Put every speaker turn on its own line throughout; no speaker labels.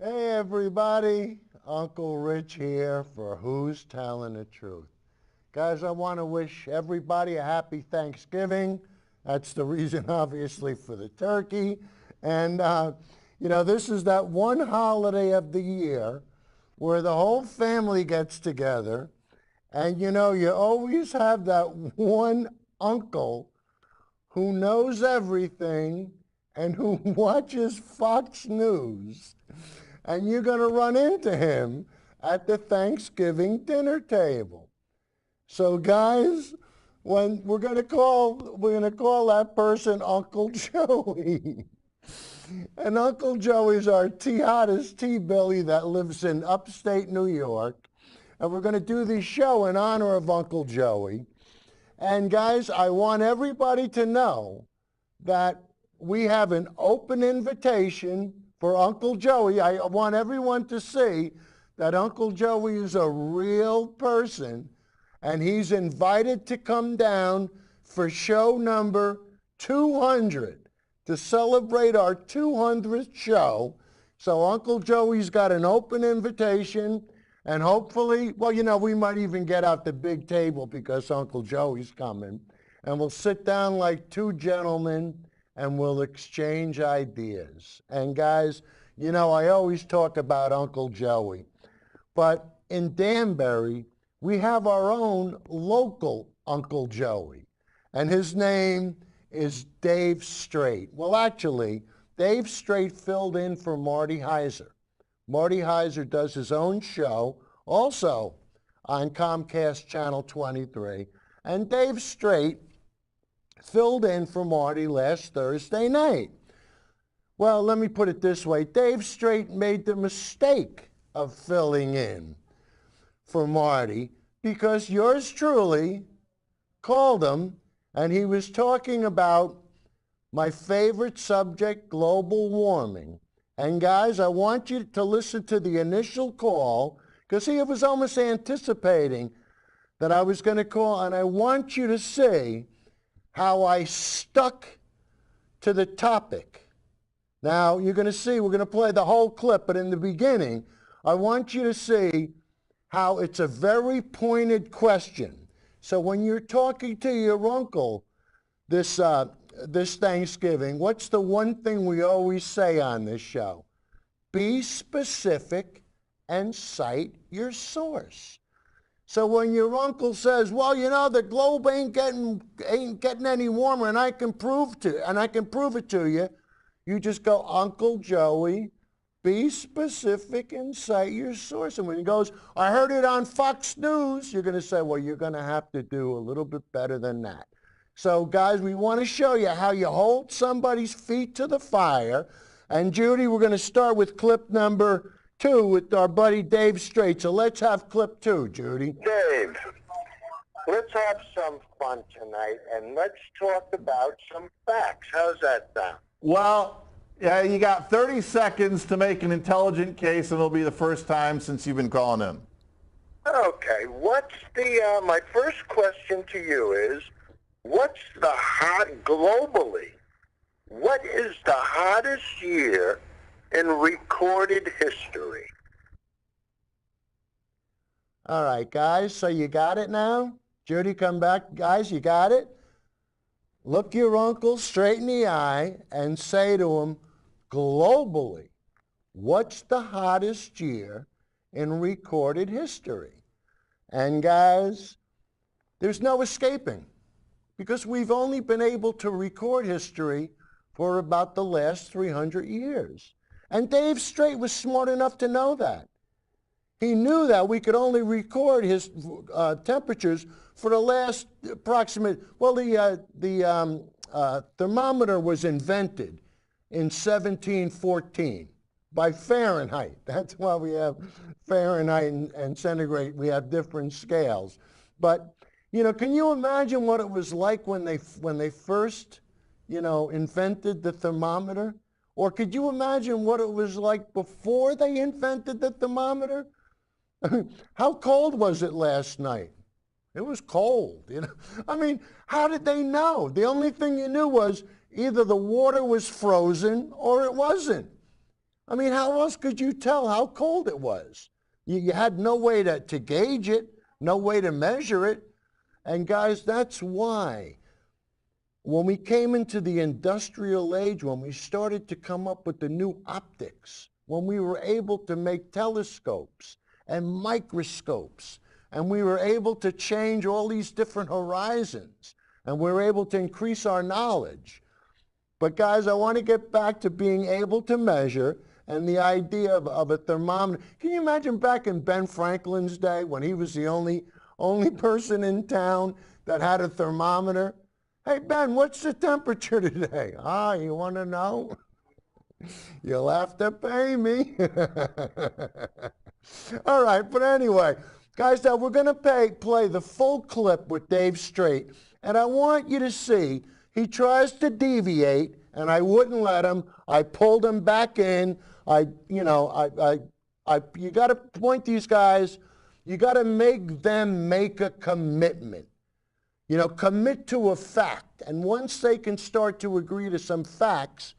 Hey everybody, Uncle Rich here for Who's Telling the Truth. Guys, I want to wish everybody a happy Thanksgiving. That's the reason, obviously, for the turkey. And, this is that one holiday of the year where the whole family gets together. And, you always have that one uncle who knows everything and who watches Fox News. And you're going to run into him at the Thanksgiving dinner table. So guys, when we're going to call that person Uncle Joey. And Uncle Joey's our hottest T-Billy that lives in upstate New York. And we're going to do this show in honor of Uncle Joey. And guys, I want everybody to know that we have an open invitation for Uncle Joey. I want everyone to see that Uncle Joey is a real person, and he's invited to come down for show number 200 to celebrate our 200th show. So Uncle Joey's got an open invitation, and hopefully, we might even get out the big table because Uncle Joey's coming, and we'll sit down like two gentlemen and we'll exchange ideas. And guys, I always talk about Uncle Joey, but in Danbury, we have our own local Uncle Joey, and his name is Dave Straight. Well, actually, Dave Straight filled in for Marty Heiser. Marty Heiser does his own show, also on Comcast Channel 23, and Dave Straight filled in for Marty last Thursday night. Well, let me put it this way. Dave Straight made the mistake of filling in for Marty because yours truly called him, and he was talking about my favorite subject, global warming. And guys, I want you to listen to the initial call because he was almost anticipating that I was going to call, and I want you to see how I stuck to the topic. Now, you're going to see, we're going to play the whole clip, but in the beginning, I want you to see how it's a very pointed question. So when you're talking to your uncle this Thanksgiving, what's the one thing we always say on this show? Be specific and cite your source. So when your uncle says, well, the globe ain't getting any warmer, and I can prove it to you, you just go, Uncle Joey, be specific and cite your source. And when he goes, I heard it on Fox News, you're going to say, well, you're going to have to do a little bit better than that. So guys, we want to show you how you hold somebody's feet to the fire. And Judy, we're going to start with clip number 2 with our buddy Dave Straight. So let's have clip 2, Judy.
Dave, let's have some fun tonight, and let's talk about some facts. How's that sound?
Well, yeah, you got 30 seconds to make an intelligent case, and it'll be the first time since you've been calling in.
Okay, my first question to you is, what's the globally, what is the hottest year in recorded history?
All right, guys, so you got it now? Judy, come back. Guys, you got it? Look your uncle straight in the eye and say to him, globally, what's the hottest year in recorded history? And guys, there's no escaping because we've only been able to record history for about the last 300 years. And Dave Straight was smart enough to know that. He knew that we could only record his temperatures for the last approximate, the thermometer was invented in 1714 by Fahrenheit. That's why we have Fahrenheit and centigrade. We have different scales. But, can you imagine what it was like when they first, invented the thermometer? Or could you imagine what it was like before they invented the thermometer? How cold was it last night? It was cold, I mean, how did they know? The only thing you knew was either the water was frozen or it wasn't. I mean, how else could you tell how cold it was? You had no way to gauge it, no way to measure it. And guys, that's why when we came into the industrial age, when we started to come up with the new optics, when we were able to make telescopes and microscopes, and we were able to change all these different horizons, and we were able to increase our knowledge. But guys, I want to get back to being able to measure and the idea of a thermometer. Can you imagine back in Ben Franklin's day when he was the only person in town that had a thermometer? Hey, Ben, what's the temperature today? Ah, you want to know? You'll have to pay me. All right, but anyway, guys, now we're going to play the full clip with Dave Straight, and I want you to see he tries to deviate, and I wouldn't let him. I pulled him back in. You got to point these guys. You got to make them make a commitment. You know, commit to a fact. And once they can start to agree to some facts,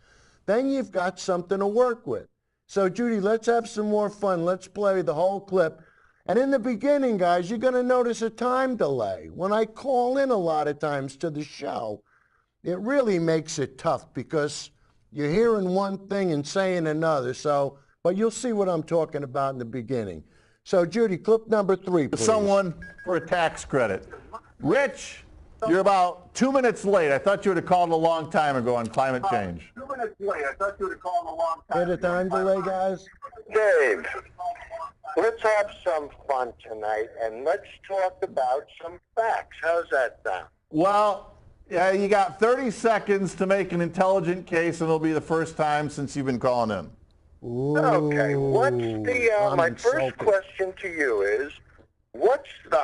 then you've got something to work with. So, Judy, let's have some more fun. Let's play the whole clip. And in the beginning, guys, you're going to notice a time delay. When I call in a lot of times to the show, it really makes it tough because you're hearing one thing and saying another. So, but you'll see what I'm talking about in the beginning. So, Judy, clip number 3, please.
Someone for a tax credit. Rich, you're about 2 minutes late. I thought you would have called a long time ago on climate change.
2 minutes late. I thought you would have called a long time.
Hit a time delay, guys.
Dave, let's have some fun tonight, and let's talk about some facts. How's that sound?
Well, yeah, you got 30 seconds to make an intelligent case, and it'll be the first time since you've been calling in.
Ooh,
Okay, what's the, my first
insulted.
question to you is, what's the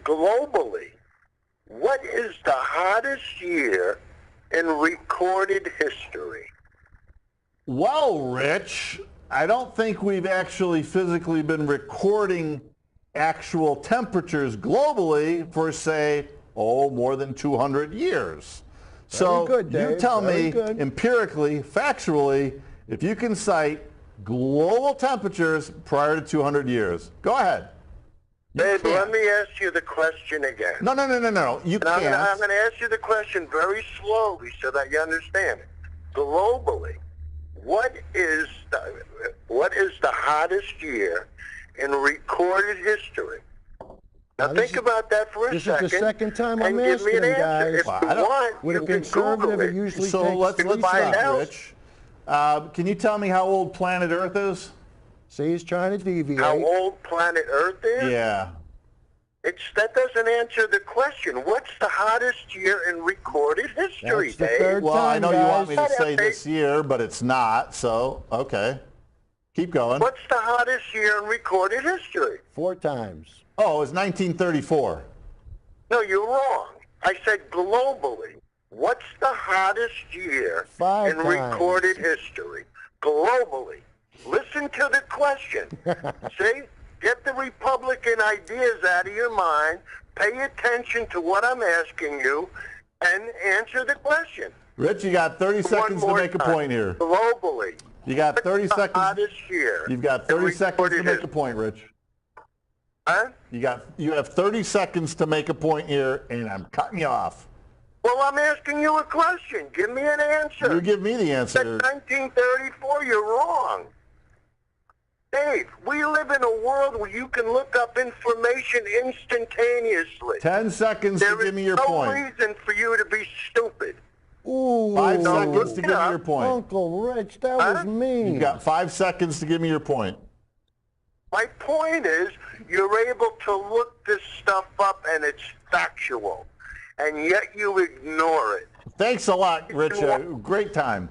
globally, what is the hottest year in recorded history?
Well, Rich, I don't think we've actually physically been recording actual temperatures globally for, say, more than 200 years. So
Very good, Dave.
you tell
Very
me
good.
empirically, factually, if you can cite global temperatures prior to 200 years. Go ahead. You
Dave,
can't.
let me ask you the question again.
No. You
And I'm
can't.
going to ask you the question very slowly so that you understand it. Globally, what is the hottest year in recorded history? Now think about that for a
This
second.
is the second time I'm
and give me
asking
an
him,
answer.
guys.
If
Well,
you
I don't-
want,
With
you
a
can
conservative,
Google
it
it.
usually
So
takes
let's
3
find
stop,
out.
Rich. Can you tell me how old planet Earth is?
See, he's trying to deviate.
How old planet Earth is?
Yeah.
That doesn't answer the question. What's the hottest year in recorded history,
That's the
Dave?
third
Well, I
time,
know you want me to
guys.
say this year, but it's not, so okay. Keep going.
What's the hottest year in recorded history?
4 times.
Oh, it was 1934.
No, you're wrong. I said globally. What's the hottest year
5
in
times.
recorded history? Globally. Listen to the question. See? Get the Republican ideas out of your mind. Pay attention to what I'm asking you and answer the question.
Rich, you got 30
One
seconds to
more
make a
time.
point here.
Globally.
You got 30
What's the
seconds.
hottest year
You've got
in
30 seconds to
recorded
make a
history?
point, Rich.
Huh?
You have 30 seconds to make a point here, and I'm cutting you off.
Well, I'm asking you a question. Give me an answer.
You give me the
That's
answer.
1934. You're wrong. Dave, we live in a world where you can look up information instantaneously.
10 seconds to give me your
There is no
point.
reason for you to be stupid.
Ooh.
5
No,
seconds to
look
give
it
me
up.
your point.
Uncle Rich, that was
Huh?
mean.
You've got 5 seconds to give me your point.
My point is, you're able to look this stuff up and it's factual, and yet you ignore it.
Thanks a lot, Rich. Great time.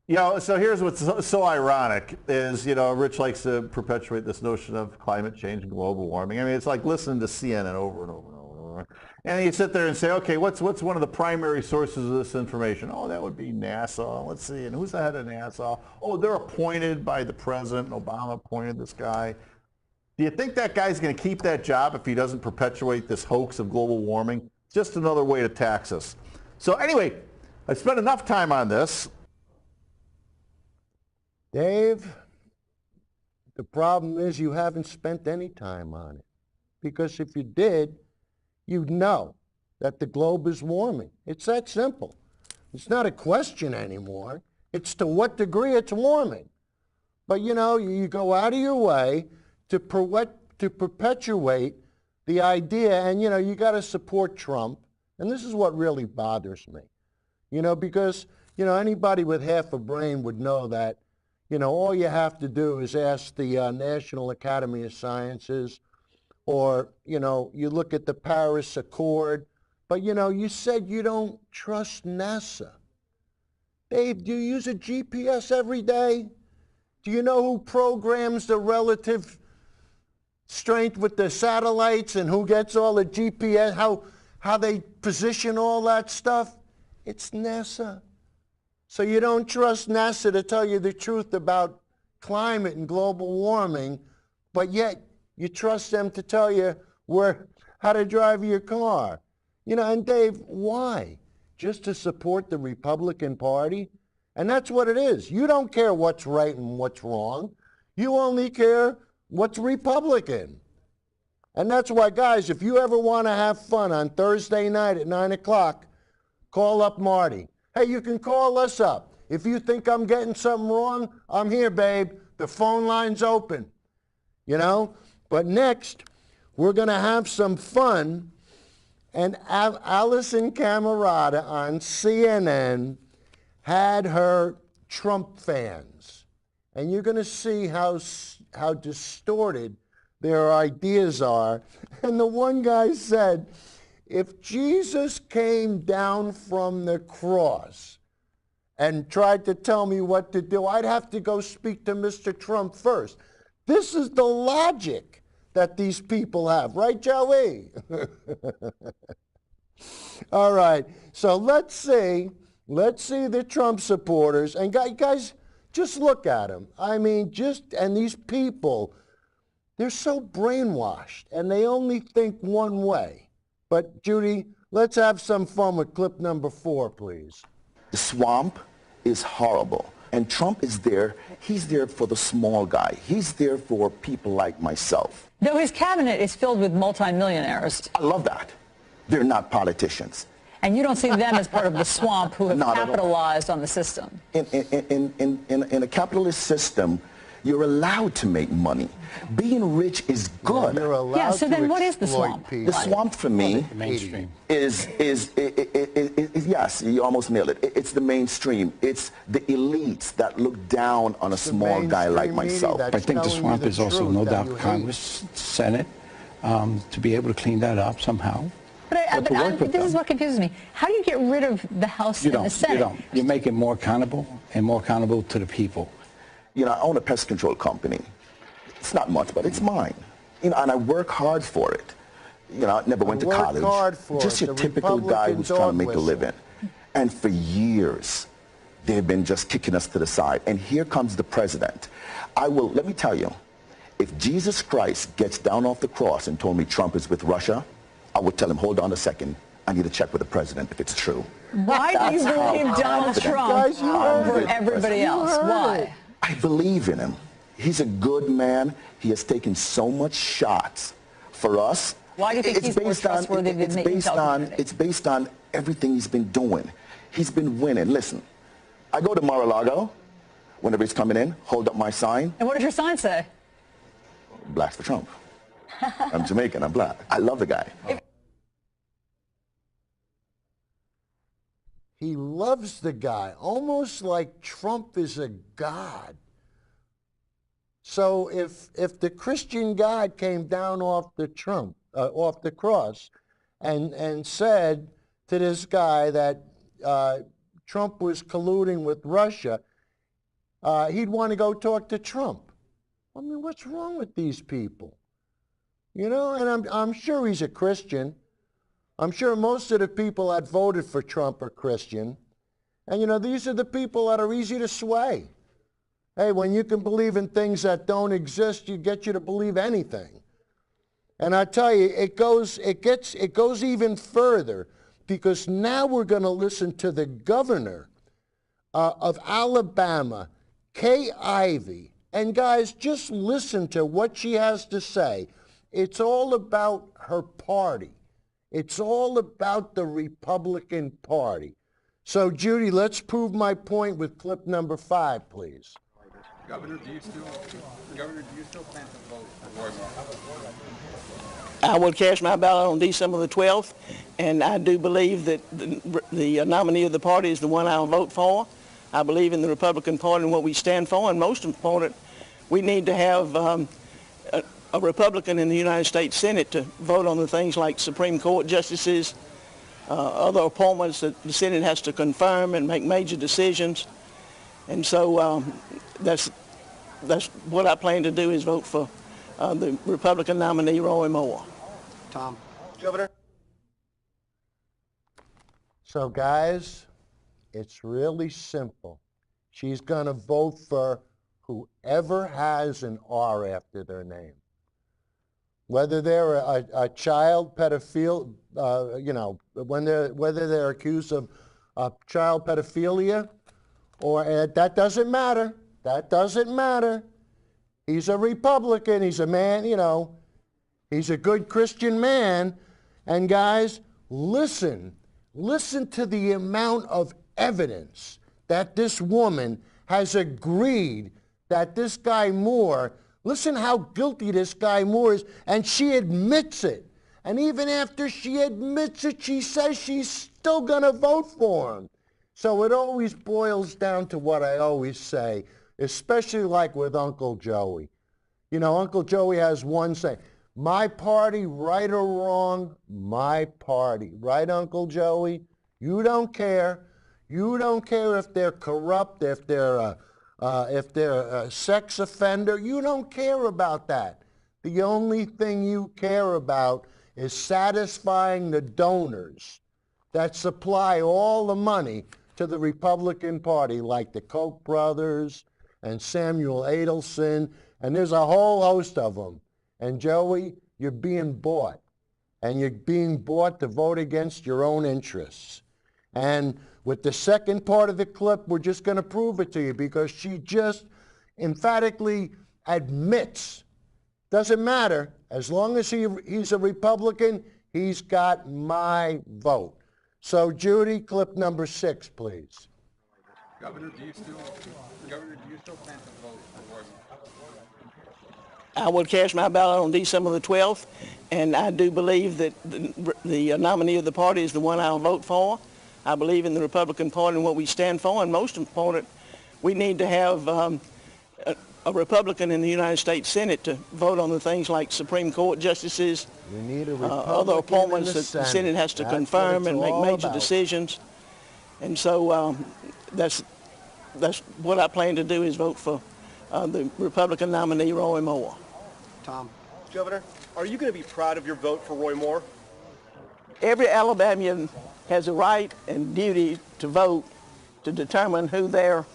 You know, so here's what's so ironic is, you know, Rich likes to perpetuate this notion of climate change and global warming. I mean, it's like listening to CNN over and over and over and over. And you sit there and say, okay, what's one of the primary sources of this information? Oh, that would be NASA. Let's see. And who's the head of NASA? Oh, they're appointed by the president. Obama appointed this guy. Do you think that guy's going to keep that job if he doesn't perpetuate this hoax of global warming? Just another way to tax us. So anyway, I spent enough time on this.
Dave, the problem is you haven't spent any time on it. Because if you did, you'd know that the globe is warming. It's that simple. It's not a question anymore. It's to what degree it's warming. But you know, you go out of your way to perpetuate the idea, and you know, you got to support Trump. And this is what really bothers me. You know, because, you know, anybody with half a brain would know that, you know, all you have to do is ask the National Academy of Sciences, or, you know, you look at the Paris Accord. But, you know, you said you don't trust NASA. Dave, do you use a GPS every day? Do you know who programs the relative strength with the satellites and who gets all the GPS, how they position all that stuff? It's NASA. So you don't trust NASA to tell you the truth about climate and global warming, but yet you trust them to tell you how to drive your car. You know, and Dave, why? Just to support the Republican Party? And that's what it is. You don't care what's right and what's wrong. You only care what's Republican. And that's why, guys, if you ever want to have fun on Thursday night at 9 o'clock, call up Marty. Hey, you can call us up. If you think I'm getting something wrong, I'm here, babe. The phone line's open. You know? But next, we're going to have some fun. And Alison Camerata on CNN had her Trump fans. And you're going to see how distorted their ideas are. And the one guy said, if Jesus came down from the cross and tried to tell me what to do, I'd have to go speak to Mr. Trump first. This is the logic that these people have. Right, Joey? All right. So let's see the Trump supporters. And guys, just look at them. I mean, and these people, they're so brainwashed, and they only think one way. But, Judy, let's have some fun with clip number 4, please.
The swamp is horrible. And Trump is there. He's there for the small guy. He's there for people like myself.
Though his cabinet is filled with multimillionaires.
I love that. They're not politicians.
And you don't see them as part of the swamp who have capitalized on the system.
In a capitalist system, you're allowed to make money. Being rich is good.
You're allowed
yeah, so then
to
what is the
exploit
swamp?
people.
The swamp for me is yes, you almost nailed it. It's the mainstream. It's the elites that look down on a small guy like myself.
I think the swamp is also no doubt Congress, Senate, to be able to clean that up somehow.
But this is what confuses me. How do you get rid of the House and the Senate?
You don't. You make it more accountable and more accountable to the people.
You know, I own a pest control company. It's not much, but it's mine. You know, and I work hard for it. You know, I never went to college. Just your typical guy who's trying to make a living. And for years, they've been just kicking us to the side. And here comes the president. Let me tell you, if Jesus Christ gets down off the cross and told me Trump is with Russia, I would tell him, hold on a second, I need to check with the president if it's true.
Why do you believe Donald Trump over everybody else? Why?
I believe in him. He's a good man. He has taken so much shots for us.
Why do you think he's more trustworthy than me?
It's based on everything he's been doing. He's been winning. Listen, I go to Mar-a-Lago whenever he's coming in, hold up my sign.
And what does your sign say?
Blacks for Trump. I'm Jamaican. I'm black. I love the guy.
He loves the guy, almost like Trump is a god. So if the Christian God came down off the cross, and said to this guy that Trump was colluding with Russia, he'd want to go talk to Trump. I mean, what's wrong with these people? You know, and I'm sure he's a Christian. I'm sure most of the people that voted for Trump are Christian. And, you know, these are the people that are easy to sway. Hey, when you can believe in things that don't exist, you get you to believe anything. And I tell you, it goes even further, because now we're going to listen to the governor of Alabama Kay Ivey. And guys, just listen to what she has to say. It's all about her party. It's all about the Republican Party. So, Judy, let's prove my point with clip number 5, please.
Governor, do you still plan to vote for Roy Moore?
I will cast my ballot on December the 12th, and I do believe that the nominee of the party is the one I'll vote for. I believe in the Republican Party and what we stand for, and most important, we need to have a Republican in the United States Senate to vote on the things like Supreme Court justices, other appointments that the Senate has to confirm and make major decisions. And so that's what I plan to do, is vote for the Republican nominee, Roy Moore.
Tom. Governor.
So, guys, it's really simple. She's going to vote for whoever has an R after their name. Whether they're a child pedophile, whether they're accused of child pedophilia, or that doesn't matter. That doesn't matter. He's a Republican. He's a man, he's a good Christian man. And guys, listen to the amount of evidence that this woman has agreed that this guy Moore, listen how guilty this guy Moore is, and she admits it. And even after she admits it, she says she's still going to vote for him. So it always boils down to what I always say, especially like with Uncle Joey. Uncle Joey has one saying, my party, right or wrong, my party. Right, Uncle Joey? You don't care. You don't care if they're corrupt, if they're a sex offender. You don't care about that. The only thing you care about is satisfying the donors that supply all the money to the Republican Party, like the Koch brothers and Samuel Adelson, and there's a whole host of them. And Joey, you're being bought, and you're being bought to vote against your own interests. And with the second part of the clip, we're just going to prove it to you, because she just emphatically admits, doesn't matter, as long as he's a Republican, he's got my vote. So, Judy, clip number 6, please.
Governor, do you still plan to vote for Roy Moore?
I will cast my ballot on December the 12th, and I do believe that the nominee of the party is the one I'll vote for. I believe in the Republican Party and what we stand for, and most important, we need to have a Republican in the United States Senate to vote on the things like Supreme Court justices,
We need a
other appointments that the Senate has to confirm and make major decisions. And so that's what I plan to do, is vote for the Republican nominee, Roy Moore.
Tom. Governor, are you going to be proud of your vote for Roy Moore?
Every Alabamian has a right and duty to vote to determine who their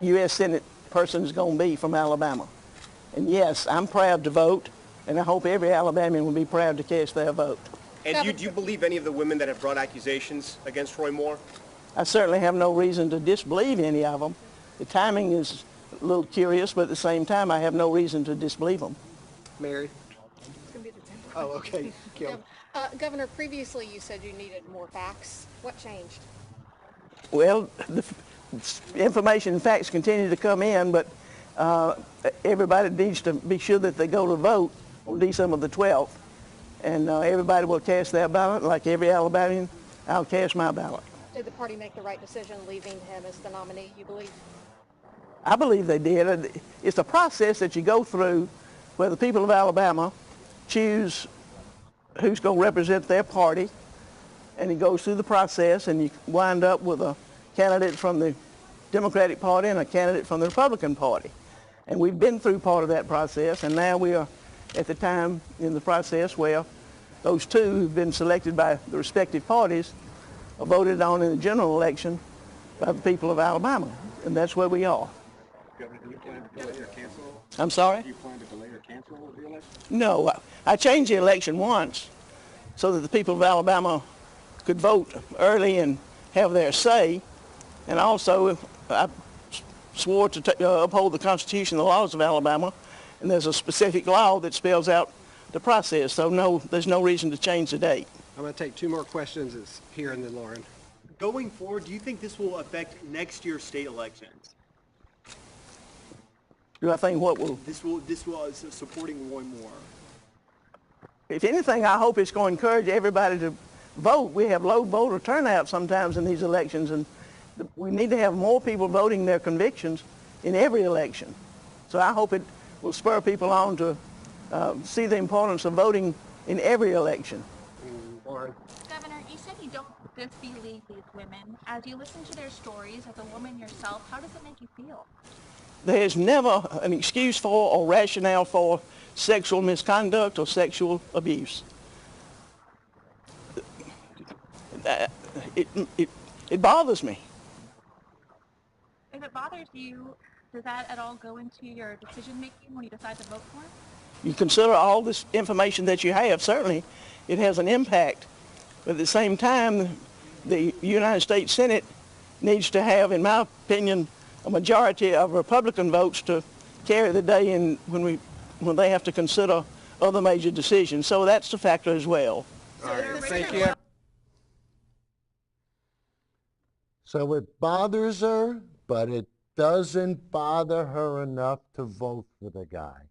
U.S. Senate person is going to be from Alabama. And yes, I'm proud to vote, and I hope every Alabamian will be proud to cast their vote.
And do you believe any of the women that have brought accusations against Roy Moore?
I certainly have no reason to disbelieve any of them. The timing is a little curious, but at the same time, I have no reason to disbelieve them.
Mary?
It's going to be the temper.
Oh, okay.
Governor, previously you said you needed more facts. What changed?
Well, the information and facts continue to come in, but everybody needs to be sure that they go to vote on December the 12th. And everybody will cast their ballot. Like every Alabamian, I'll cast my ballot.
Did the party make the right decision leaving him as the nominee, you believe?
I believe they did. It's a process that you go through where the people of Alabama choose who's going to represent their party, and it goes through the process, and you wind up with a candidate from the Democratic Party and a candidate from the Republican Party. And we've been through part of that process, and now we are at the time in the process where those two who've been selected by the respective parties are voted on in the general election by the people of Alabama, and that's where we are.
Governor, do you plan to delay or cancel?
I'm sorry?
Do you plan to delay or cancel the election?
No, I changed the election once so that the people of Alabama could vote early and have their say, and also I swore to uphold the Constitution and the laws of Alabama, and there's a specific law that spells out the process. So no, there's no reason to change the date.
I'm going to take 2 more questions. It's here and then Lauren.
Going forward, do you think this will affect next year's state elections?
Do I think what will?
This will supporting Roy Moore.
If anything, I hope it's going to encourage everybody to vote. We have low voter turnout sometimes in these elections, and we need to have more people voting their convictions in every election. So I hope it will spur people on to see the importance of voting in every election.
Lauren.
Governor, you said you don't disbelieve these women. As you listen to their stories, as a woman yourself, how does it make you feel?
There's never an excuse for or rationale for sexual misconduct or sexual abuse. It bothers me.
If it bothers you, does that at all go into your decision making when you decide to vote for it?
You consider all this information that you have, certainly it has an impact. But at the same time, the United States Senate needs to have, in my opinion, a majority of Republican votes to carry the day in when they have to consider other major decisions. So that's a factor as well.
All right, thank you.
So it bothers her, but it doesn't bother her enough to vote for the guy.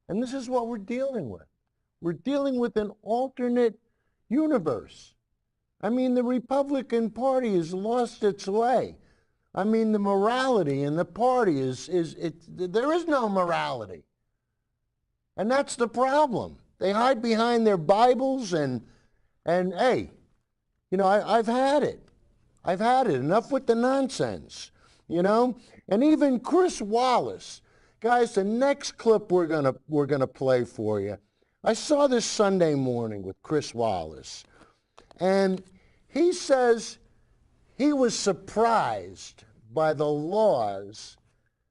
And this is what we're dealing with. We're dealing with an alternate universe. I mean, the Republican Party has lost its way. I mean, the morality in the party there is no morality. And that's the problem. They hide behind their Bibles and hey, you know, I've had it. I've had it. Enough with the nonsense, you know? And even Chris Wallace, guys, the next clip we're gonna play for you. I saw this Sunday morning with Chris Wallace, and he says he was surprised by the laws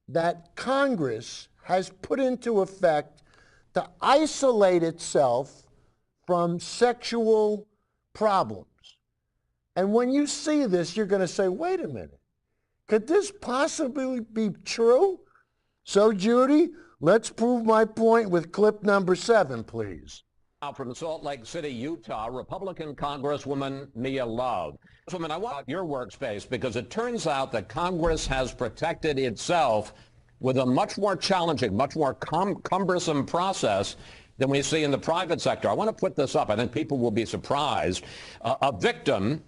that Congress has put into effect to isolate itself from sexual problems. And when you see this, you're going to say, wait a minute, could this possibly be true? So, Judy, let's prove my point with clip number 7, please.
Now from Salt Lake City, Utah, Republican Congresswoman Mia Love. Congresswoman, I want your workspace because it turns out that Congress has protected itself with a much more challenging, much more cumbersome process than we see in the private sector. I want to put this up. I think people will be surprised. A victim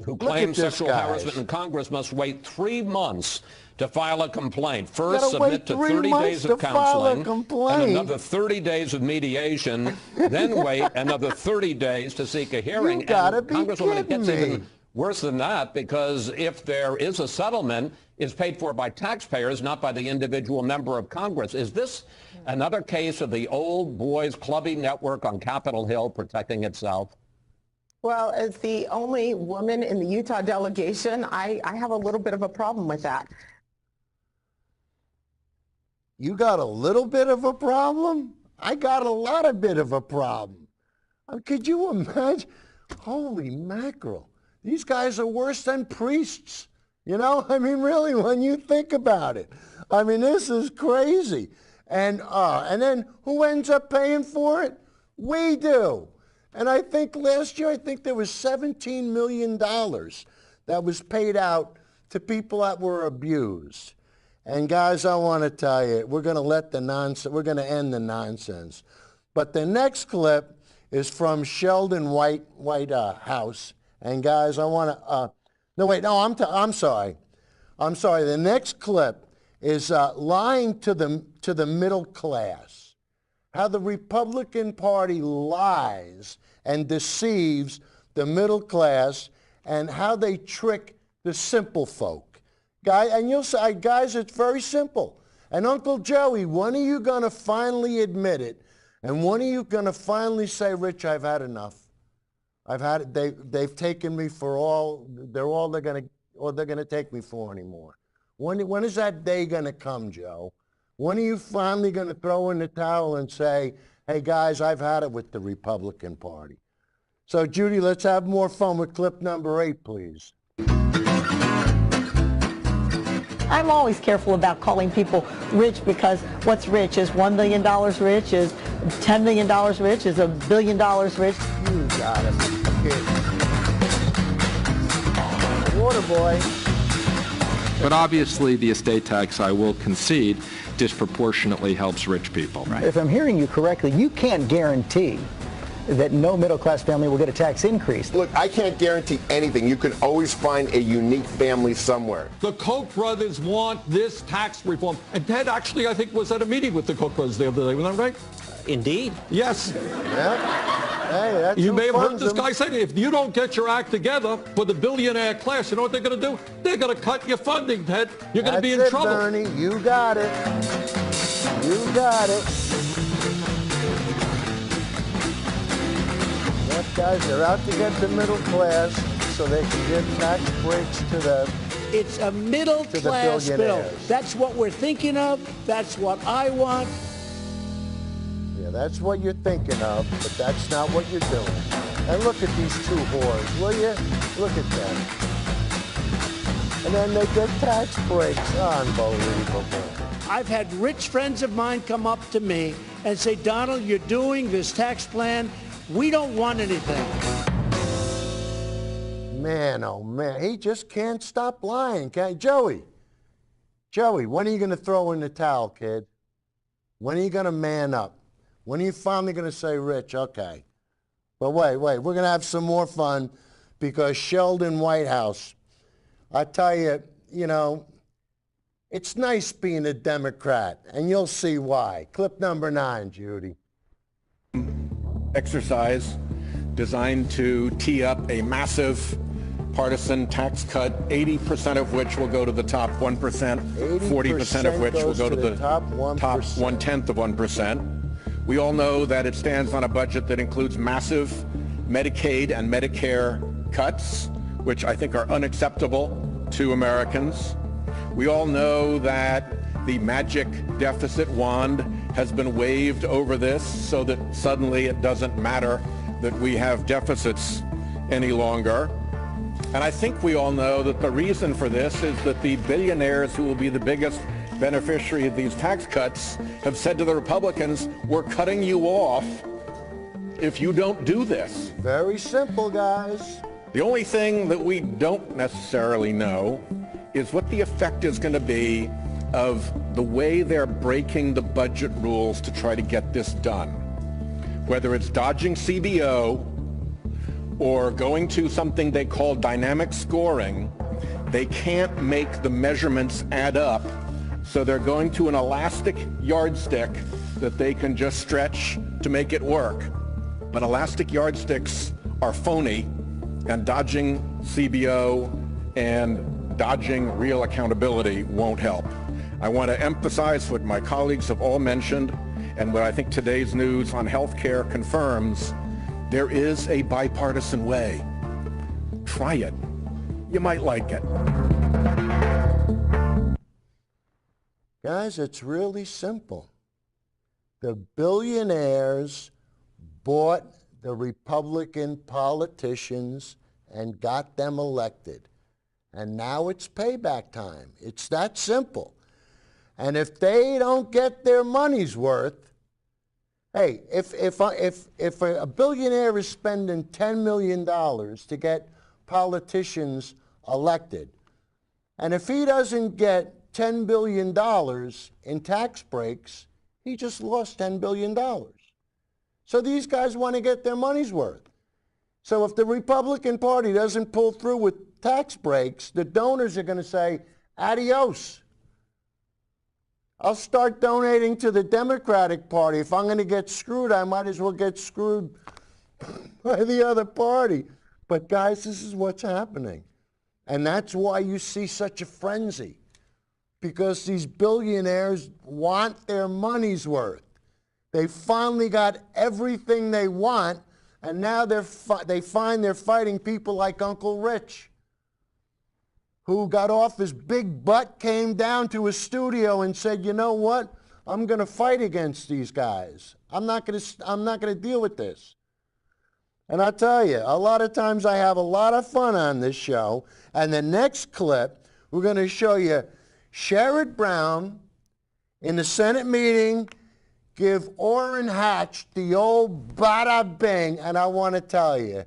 who claims sexual harassment in Congress must wait 3 months to file a complaint. First, submit to 30 days of counseling, and another 30 days of mediation, then wait another 30 days to seek a hearing.
You gotta be
Congresswoman, it
kidding
gets
me.
even worse than that, because if there is a settlement, it's paid for by taxpayers, not by the individual member of Congress. Is this another case of the old boys clubbing network on Capitol Hill protecting itself?
Well, as the only woman in the Utah delegation, I have a little bit of a problem with that.
You got a little bit of a problem? I got a lot of bit of a problem. Could you imagine? Holy mackerel. These guys are worse than priests. You know, I mean, really, when you think about it. I mean, this is crazy. And then who ends up paying for it? We do. And I think last year, I think there was $17 million that was paid out to people that were abused. And guys, I want to tell you, we're going to let the nonsense, we're going to end the nonsense. But the next clip is from Sheldon White House. And guys, I want to, I'm sorry. The next clip is lying to the middle class. How the Republican Party lies and deceives the middle class, and how they trick the simple folk. And you'll say, guys, it's very simple. And Uncle Joey, when are you going to finally admit it? And when are you going to finally say, Rich, I've had enough. I've had it. They've taken me for all they're going to take me for anymore. When is that day going to come, Joe? When are you finally going to throw in the towel and say, hey, guys, I've had it with the Republican Party? So, Judy, let's have more fun with clip number 8, please.
I'm always careful about calling people rich because what's rich? Is $1 million rich? Is $10 million rich? Is $1 billion rich?
You got it. Water boy.
But obviously the estate tax, I will concede, disproportionately helps rich people.
Right. If I'm hearing you correctly, you can't guarantee that no middle-class family will get a tax increase.
Look, I can't guarantee anything. You can always find a unique family somewhere.
The Koch brothers want this tax reform. And Ted actually, I think, was at a meeting with the Koch brothers the other day. Was that right?
Indeed.
Yes.
Yeah. Hey, that's
you
who
may have heard
funds
this
them.
guy say, if you don't get your act together for the billionaire class, you know what they're going to do? They're going to cut your funding, Ted. You're going to be in trouble.
Bernie. You got it. You got it. Yep, guys, they're out to get the middle class so they can give tax breaks to the
It's a middle class bill. That's what we're thinking of. That's what I want.
Yeah, that's what you're thinking of, but that's not what you're doing. And look at these two whores, will you? Look at them. And then they get tax breaks. Unbelievable.
I've had rich friends of mine come up to me and say, Donald, you're doing this tax plan. We don't want anything.
Man, oh man, he just can't stop lying. Joey, when are you going to throw in the towel, kid? When are you going to man up? When are you finally going to say, Rich, okay. But wait, we're going to have some more fun because Sheldon Whitehouse, I tell you, you know, it's nice being a Democrat, and you'll see why. Clip number 9, Judy.
Exercise designed to tee up a massive partisan tax cut, 80% of which will go to the top 1%, 40% of which will go to the top 1/10 of 1%. We all know that it stands on a budget that includes massive Medicaid and Medicare cuts, which I think are unacceptable to Americans. We all know that the magic deficit wand has been waved over this so that suddenly it doesn't matter that we have deficits any longer. And I think we all know that the reason for this is that the billionaires who will be the biggest beneficiary of these tax cuts have said to the Republicans, we're cutting you off if you don't do this.
Very simple, guys.
The only thing that we don't necessarily know is what the effect is going to be of the way they're breaking the budget rules to try to get this done. Whether it's dodging CBO or going to something they call dynamic scoring, they can't make the measurements add up. So they're going to an elastic yardstick that they can just stretch to make it work. But elastic yardsticks are phony, and dodging CBO and dodging real accountability won't help. I want to emphasize what my colleagues have all mentioned and what I think today's news on healthcare confirms. There is a bipartisan way. Try it. You might like it.
Guys, it's really simple. The billionaires bought the Republican politicians and got them elected. And now it's payback time. It's that simple. And if they don't get their money's worth, hey, if a billionaire is spending $10 million to get politicians elected, and if he doesn't get $10 billion in tax breaks, he just lost $10 billion. So these guys want to get their money's worth. So if the Republican Party doesn't pull through with tax breaks, the donors are going to say, adios. I'll start donating to the Democratic Party. If I'm going to get screwed, I might as well get screwed by the other party. But guys, this is what's happening. And that's why you see such a frenzy. Because these billionaires want their money's worth. They finally got everything they want, and now they find they're fighting people like Uncle Rich, who got off his big butt, came down to his studio and said, you know what? I'm going to fight against these guys. I'm not going to deal with this. And I'll tell you, a lot of times I have a lot of fun on this show, and the next clip, we're going to show you Sherrod Brown, in the Senate meeting, give Orrin Hatch the old bada bing, and I want to tell you,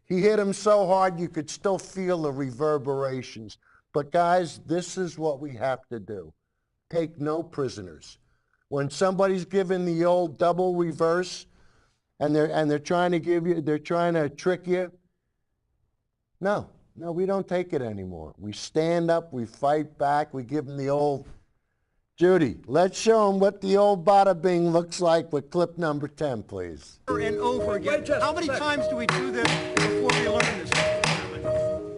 he hit him so hard you could still feel the reverberations. But guys, this is what we have to do. Take no prisoners. When somebody's given the old double reverse and they're trying to give you, they're trying to trick you, no, we don't take it anymore. We stand up, we fight back, we give them the old. Judy, let's show them what the old bada bing looks like with clip number 10, please.
And over again. How many times do we do this before we learn this?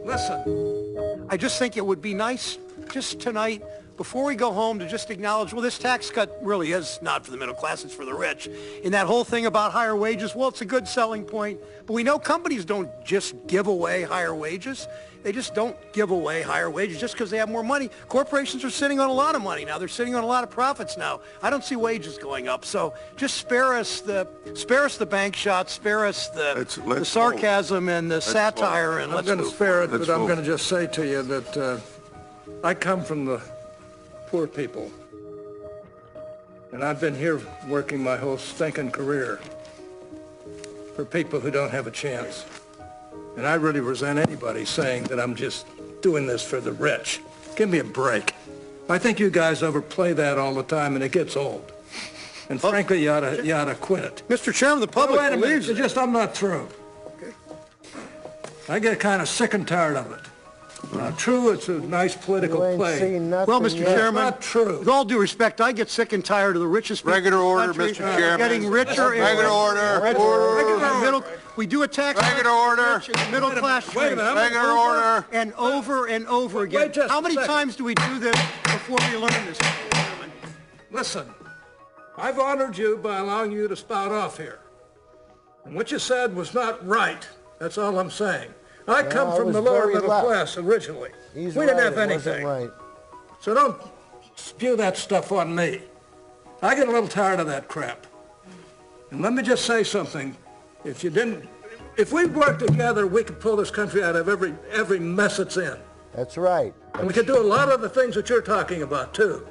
Listen, I just think it would be nice just tonight, before we go home, to just acknowledge, well, this tax cut really is not for the middle class, it's for the rich. And that whole thing about higher wages, well, it's a good selling point, but we know companies don't just give away higher wages. They just don't give away higher wages just because they have more money. Corporations are sitting on a lot of money now. They're sitting on a lot of profits now. I don't see wages going up. So just spare us the bank shots, spare us the sarcasm and the satire, and let's move.
I'm going to spare it, but I'm going to just say to you that I come from the poor people. And I've been here working my whole stinking career for people who don't have a chance. And I really resent anybody saying that I'm just doing this for the rich. Give me a break. I think you guys overplay that all the time, and it gets old. And frankly, you ought to quit it.
Mr. Chairman, the public believes it.
I'm not through.
Okay.
I get kind of sick and tired of it. True, it's a nice political play.
Well, Mr. Chairman,
not true.
With all due respect, I get sick and tired of the richest people
Regular order,
in the country
Mr. Chairman.
getting richer.
Regular order.
Regular middle. We do a tax
Regular order.
Middle class trade.
Regular order.
And over and over again. How many times do we do this before we learn this?
Listen, I've honored you by allowing you to spout off here. And what you said was not right. That's all I'm saying. I come from the lower middle class originally. We didn't have anything.
Right.
So don't spew that stuff on me. I get a little tired of that crap. And let me just say something. If we work together, we could pull this country out of every mess it's in.
That's right.
And we could do a lot of the things that you're talking about, too.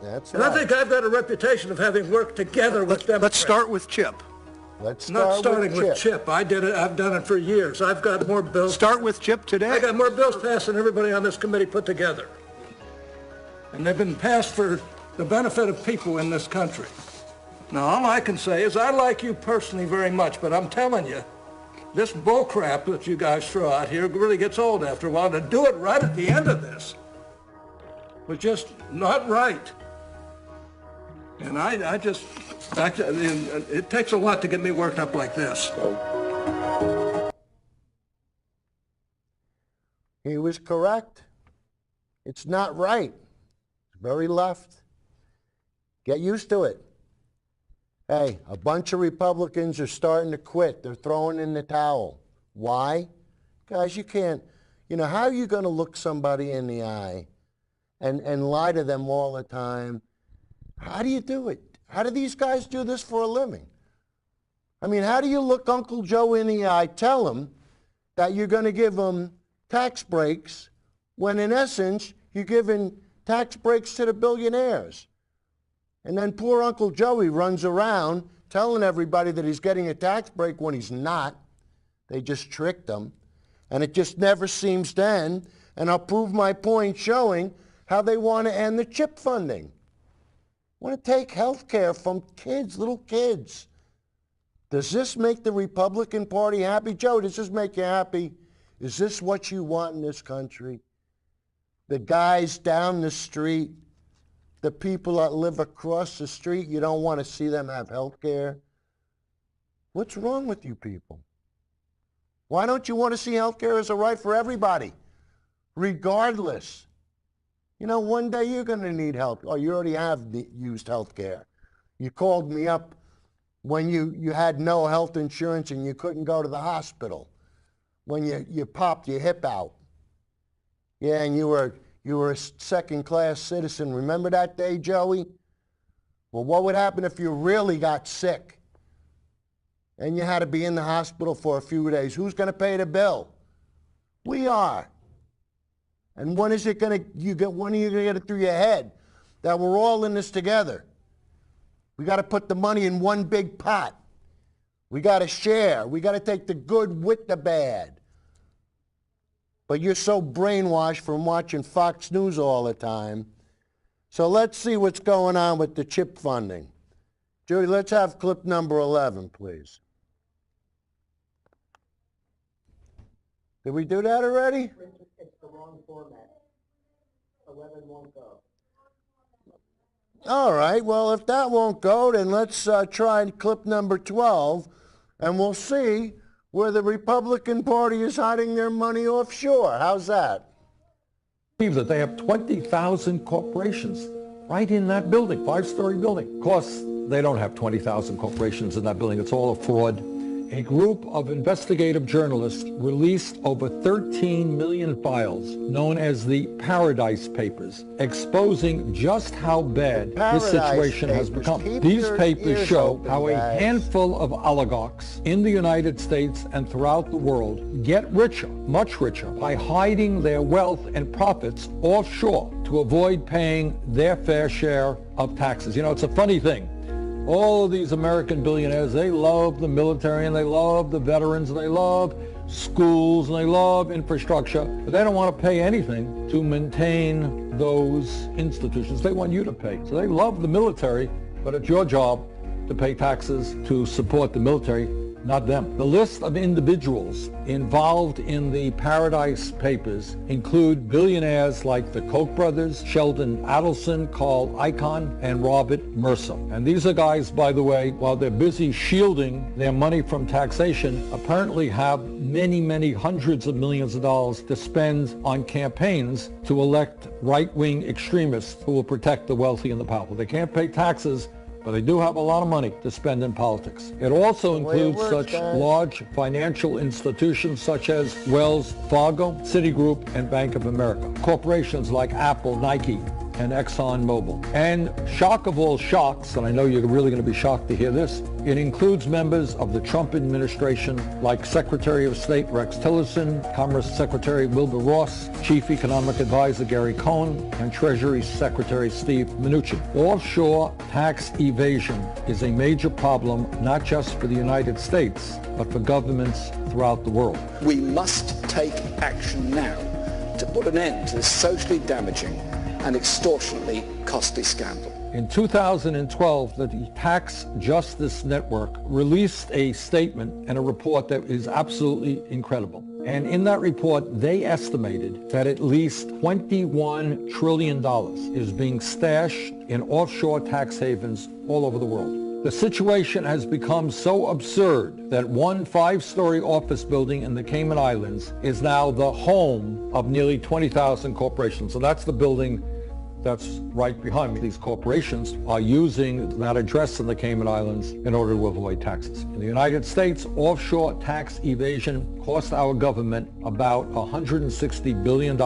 That's
right. And I think I've got a reputation of having worked together with Democrats.
Let's start with Chip.
Not starting with Chip. I did it. I've done it for years. I've got more bills.
Start with Chip today.
I got more bills passed than everybody on this committee put together. And they've been passed for the benefit of people in this country. Now, all I can say is I like you personally very much, but I'm telling you, this bull crap that you guys throw out here really gets old after a while. To do it right at the end of this was just not right. And it takes a lot to get me worked up like this.
He was correct. It's not right. Very left. Get used to it. Hey, a bunch of Republicans are starting to quit. They're throwing in the towel. Why? Guys, you can't, how are you going to look somebody in the eye and lie to them all the time? How do you do it? How do these guys do this for a living? I mean, how do you look Uncle Joe in the eye, tell him that you're going to give him tax breaks when in essence you're giving tax breaks to the billionaires? And then poor Uncle Joey runs around telling everybody that he's getting a tax break when he's not. They just tricked him. And it just never seems to end. And I'll prove my point showing how they want to end the CHIP funding. Want to take health care from kids, little kids. Does this make the Republican Party happy? Joe, does this make you happy? Is this what you want in this country? The guys down the street, the people that live across the street, you don't want to see them have health care? What's wrong with you people? Why don't you want to see health care as a right for everybody, regardless? One day you're going to need health, or you already have used health care. You called me up when you had no health insurance and you couldn't go to the hospital, when you popped your hip out. Yeah, and you were a second-class citizen. Remember that day, Joey? Well, what would happen if you really got sick and you had to be in the hospital for a few days? Who's going to pay the bill? We are. And when is it going to, when are you going to get it through your head that we're all in this together? We got to put the money in one big pot. We got to share. We got to take the good with the bad. But you're so brainwashed from watching Fox News all the time. So let's see what's going on with the CHIP funding. Judy, let's have clip number 11, please. Did we do that already?
It's the wrong format. 11 won't go.
All right, well, if that won't go, then let's try clip number 12, and we'll see where the Republican Party is hiding their money offshore. How's that?
That they have 20,000 corporations right in that building, 5-story building. Of course, they don't have 20,000 corporations in that building. It's all a fraud. A group of investigative journalists released over 13 million files known as the Paradise Papers, exposing just how bad this situation has become. These papers show how a handful of oligarchs in the United States and throughout the world get richer, much richer, by hiding their wealth and profits offshore to avoid paying their fair share of taxes. You know, it's a funny thing. All of these American billionaires, they love the military and they love the veterans and they love schools and they love infrastructure, but they don't want to pay anything to maintain those institutions. They want you to pay. So they love the military, but it's your job to pay taxes to support the military, not them. The list of individuals involved in the Paradise Papers include billionaires like the Koch brothers, Sheldon Adelson, Carl Icahn, and Robert Mercer. And these are guys, by the way, while they're busy shielding their money from taxation, apparently have many, many hundreds of millions of dollars to spend on campaigns to elect right-wing extremists who will protect the wealthy and the powerful. They can't pay taxes, but they do have a lot of money to spend in politics. It also includes such large financial institutions such as Wells Fargo, Citigroup, and Bank of America. Corporations like Apple, Nike, and ExxonMobil. And shock of all shocks, and I know you're really going to be shocked to hear this, it includes members of the Trump administration like Secretary of State Rex Tillerson, Commerce Secretary Wilbur Ross, Chief Economic Advisor Gary Cohn, and Treasury Secretary Steve Mnuchin. Offshore tax evasion is a major problem not just for the United States, but for governments throughout the world.
We must take action now to put an end to this socially damaging and extortionately costly scandal.
In 2012, the Tax Justice Network released a statement and a report that is absolutely incredible. And in that report, they estimated that at least $21 trillion is being stashed in offshore tax havens all over the world. The situation has become so absurd that one 5-story office building in the Cayman Islands is now the home of nearly 20,000 corporations. So that's the building that's right behind me. These corporations are using that address in the Cayman Islands in order to avoid taxes. In the United States, offshore tax evasion cost our government about $160 billion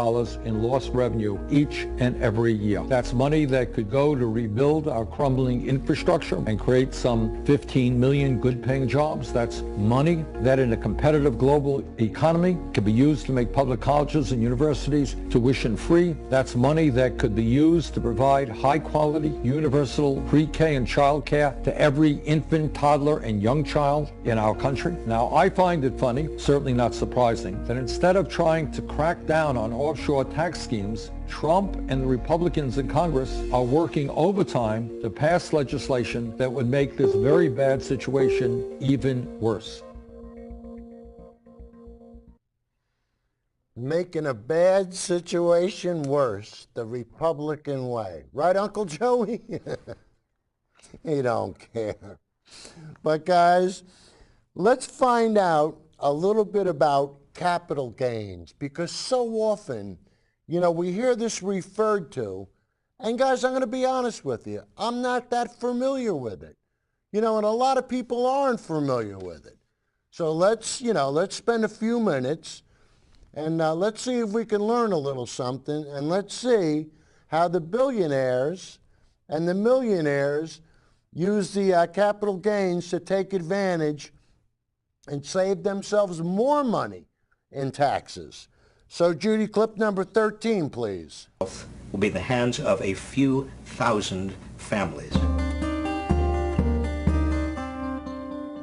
in lost revenue each and every year. That's money that could go to rebuild our crumbling infrastructure and create some 15 million good-paying jobs. That's money that in a competitive global economy could be used to make public colleges and universities tuition-free. That's money that could be used to provide high-quality, universal pre-K and child care to every infant, toddler, and young child in our country. Now, I find it funny, certainly not surprising, that instead of trying to crack down on offshore tax schemes, Trump and the Republicans in Congress are working overtime to pass legislation that would make this very bad situation even worse.
Making a bad situation worse the Republican way. Right, Uncle Joey? He don't care. But guys, let's find out a little bit about capital gains, because so often, you know, we hear this referred to, and guys, I'm going to be honest with you, I'm not that familiar with it. You know, and a lot of people aren't familiar with it. So let's spend a few minutes and let's see if we can learn a little something, and let's see how the billionaires and the millionaires use the capital gains to take advantage and save themselves more money in taxes. So, Judy, clip number 13, please.
Will be in the hands of a few thousand families.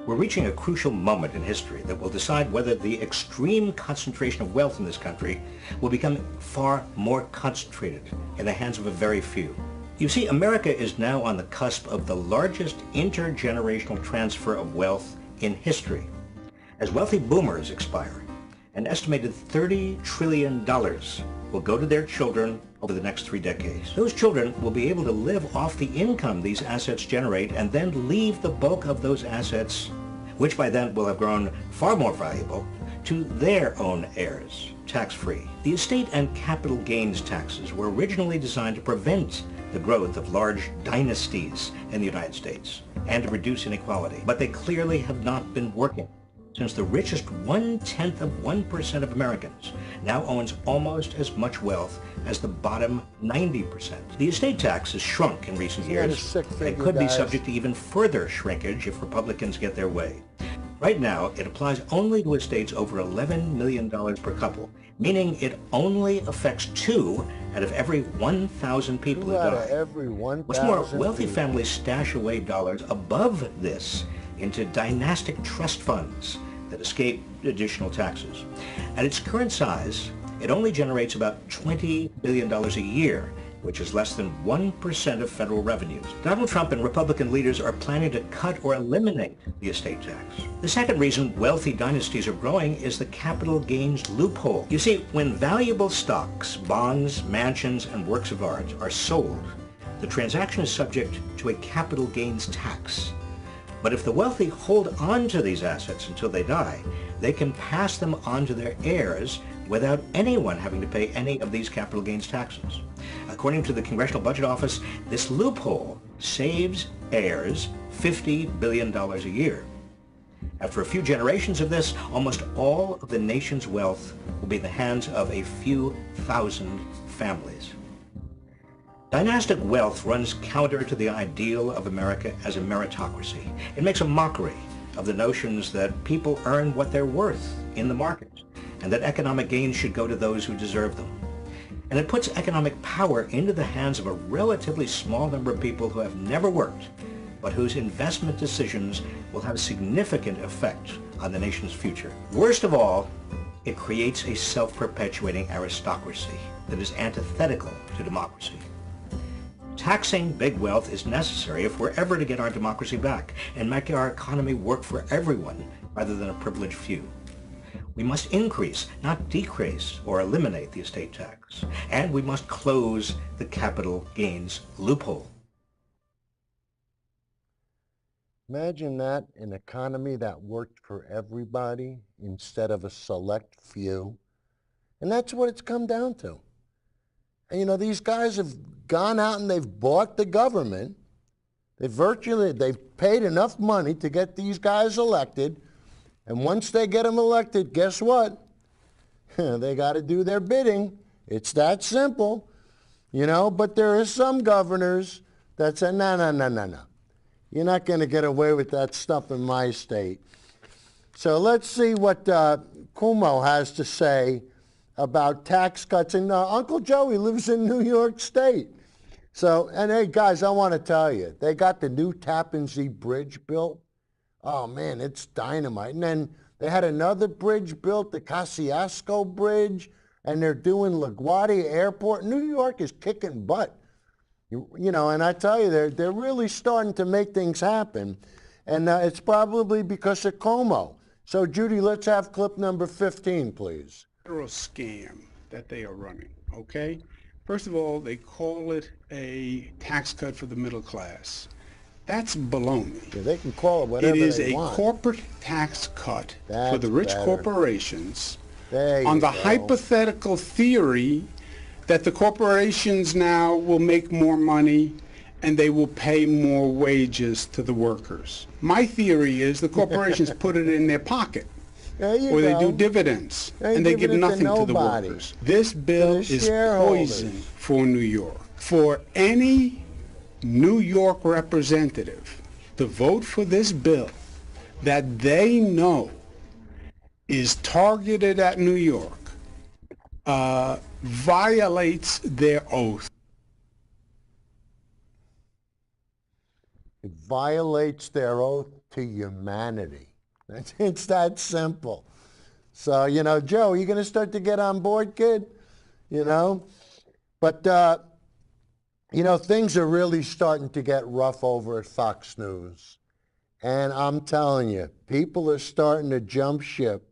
We're reaching a crucial moment in history that will decide whether the extreme concentration of wealth in this country will become far more concentrated in the hands of a very few. You see, America is now on the cusp of the largest intergenerational transfer of wealth in history. As wealthy boomers expire, an estimated $30 trillion will go to their children over the next 3 decades. Those children will be able to live off the income these assets generate and then leave the bulk of those assets, which by then will have grown far more valuable, to their own heirs, tax-free. The estate and capital gains taxes were originally designed to prevent the growth of large dynasties in the United States and to reduce inequality, but they clearly have not been working, since the richest 0.1% of Americans now owns almost as much wealth as the bottom 90%. The estate tax has shrunk in recent years and could be subject to even further shrinkage if Republicans get their way. Right now, it applies only to estates over $11 million per couple, meaning it only affects 2 out of every 1,000 people who die. What's more, wealthy families stash away dollars above this into dynastic trust funds that escape additional taxes. At its current size, it only generates about $20 billion a year, which is less than 1% of federal revenues. Donald Trump and Republican leaders are planning to cut or eliminate the estate tax. The second reason wealthy dynasties are growing is the capital gains loophole. You see, when valuable stocks, bonds, mansions, and works of art are sold, the transaction is subject to a capital gains tax. But if the wealthy hold on to these assets until they die, they can pass them on to their heirs without anyone having to pay any of these capital gains taxes. According to the Congressional Budget Office, this loophole saves heirs $50 billion a year. After a few generations of this, almost all of the nation's wealth will be in the hands of a few thousand families. Dynastic wealth runs counter to the ideal of America as a meritocracy. It makes a mockery of the notions that people earn what they're worth in the market, and that economic gains should go to those who deserve them. And it puts economic power into the hands of a relatively small number of people who have never worked, but whose investment decisions will have a significant effect on the nation's future. Worst of all, it creates a self-perpetuating aristocracy that is antithetical to democracy. Taxing big wealth is necessary if we're ever to get our democracy back and make our economy work for everyone rather than a privileged few. We must increase, not decrease or eliminate the estate tax, and we must close the capital gains loophole.
Imagine that, an economy that worked for everybody instead of a select few. And that's what it's come down to. And you know, these guys have gone out and they've bought the government. They've paid enough money to get these guys elected. And once they get them elected, guess what? They got to do their bidding. It's that simple. You know, but there are some governors that say, no. You're not going to get away with that stuff in my state. So let's see what Cuomo has to say about tax cuts. And Uncle Joey lives in New York State. So, and hey, guys, I want to tell you, they got the new Tappan Zee Bridge built. Oh, man, it's dynamite. And then they had another bridge built, the Kosciuszko Bridge, and they're doing LaGuardia Airport. New York is kicking butt. You know, and I tell you, they're really starting to make things happen. And it's probably because of Cuomo. So, Judy, let's have clip number 15, please.
Federal scam that they are running, okay? First of all, they call it a tax cut for the middle class. That's baloney.
Yeah, they can call it whatever
they want. It is a corporate tax cut for the rich corporations on the hypothetical theory that the corporations now will make more money and they will pay more wages to the workers. My theory is the corporations put it in their pocket. Or they do dividends, and they give nothing to the workers. This bill is poison for New York. For any New York representative to vote for this bill that they know is targeted at New York, violates their oath.
It violates their oath to humanity. It's that simple. So, you know, Joe, you going to start to get on board, kid? You know? But, you know, things are really starting to get rough over at Fox News. And I'm telling you, people are starting to jump ship.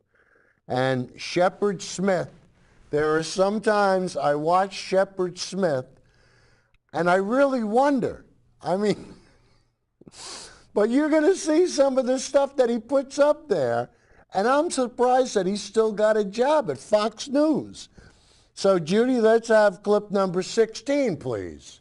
And Shepard Smith, there are sometimes I watch Shepard Smith, and I really wonder. I mean, but you're going to see some of the stuff that he puts up there, and I'm surprised that he's still got a job at Fox News. So, Judy, let's have clip number 16, please.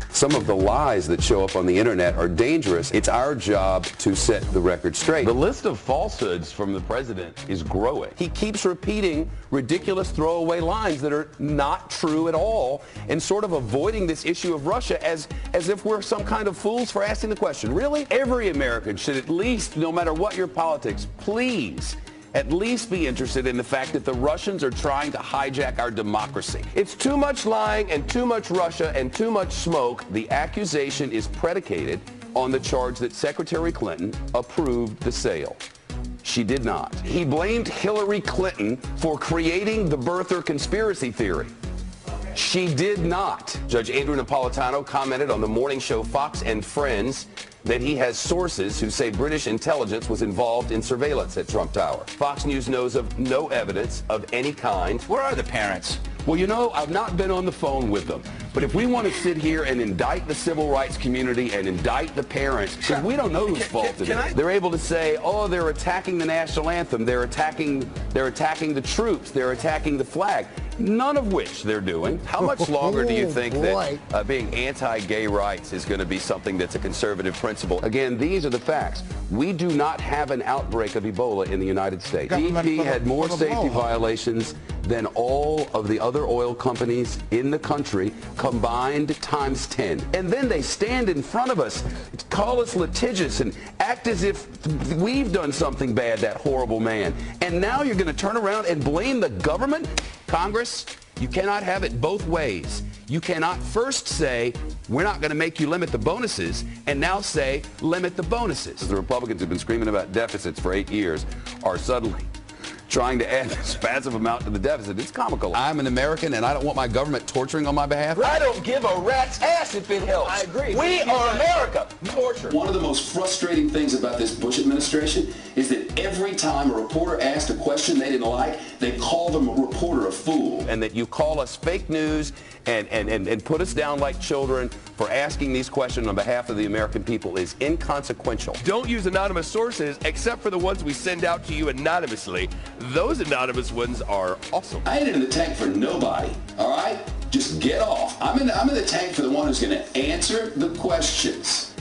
Some of the lies that show up on the internet are dangerous. It's our job to set the record straight. The list of falsehoods from the president is growing. He keeps repeating ridiculous throwaway lines that are not true at all and sort of avoiding this issue of Russia as if we're some kind of fools for asking the question. Really? Every American should at least, no matter what your politics, please at least be interested in the fact that the Russians are trying to hijack our democracy. It's too much lying and too much Russia and too much smoke. The accusation is predicated on the charge that Secretary Clinton approved the sale. She did not. He blamed Hillary Clinton for creating the birther conspiracy theory. She did not. Judge Andrew Napolitano commented on the morning show Fox and Friends that he has sources who say British intelligence was involved in surveillance at Trump Tower. Fox News knows of no evidence of any kind. Where are the parents? Well, you know, I've not been on the phone with them. But if we want to sit here and indict the civil rights community and indict the parents, because we don't know whose fault it is. They're able to say, oh, they're attacking the national anthem, they're attacking the troops, they're attacking the flag. None of which they're doing. How much longer do you think that being anti-gay rights is going to be something that's a conservative principle? Again, these are the facts. We do not have an outbreak of Ebola in the United States. BP had more safety violations than all of the other oil companies in the country combined times 10. And then they stand in front of us, call us litigious, and act as if we've done something bad, that horrible man. And now you're going to turn around and blame the government? Congress, you cannot have it both ways. You cannot first say, we're not going to make you limit the bonuses, and now say, limit the bonuses. The Republicans have been screaming about deficits for 8 years are suddenly trying to add this massive amount to the deficit. It's comical. I'm an American, and I don't want my government torturing on my behalf. I don't give a rat's ass if it helps. I agree. We are America. Torture.
One of the most frustrating things about this Bush administration is that every time a reporter asked a question they didn't like, they called them a reporter a fool.
And that you call us fake news and put us down like children for asking these questions on behalf of the American people is inconsequential.
Don't use anonymous sources except for the ones we send out to you anonymously. Those anonymous ones are awesome.
I ain't in the tank for nobody, all right? Just get off. I'm in the tank for the one who's going to answer the questions.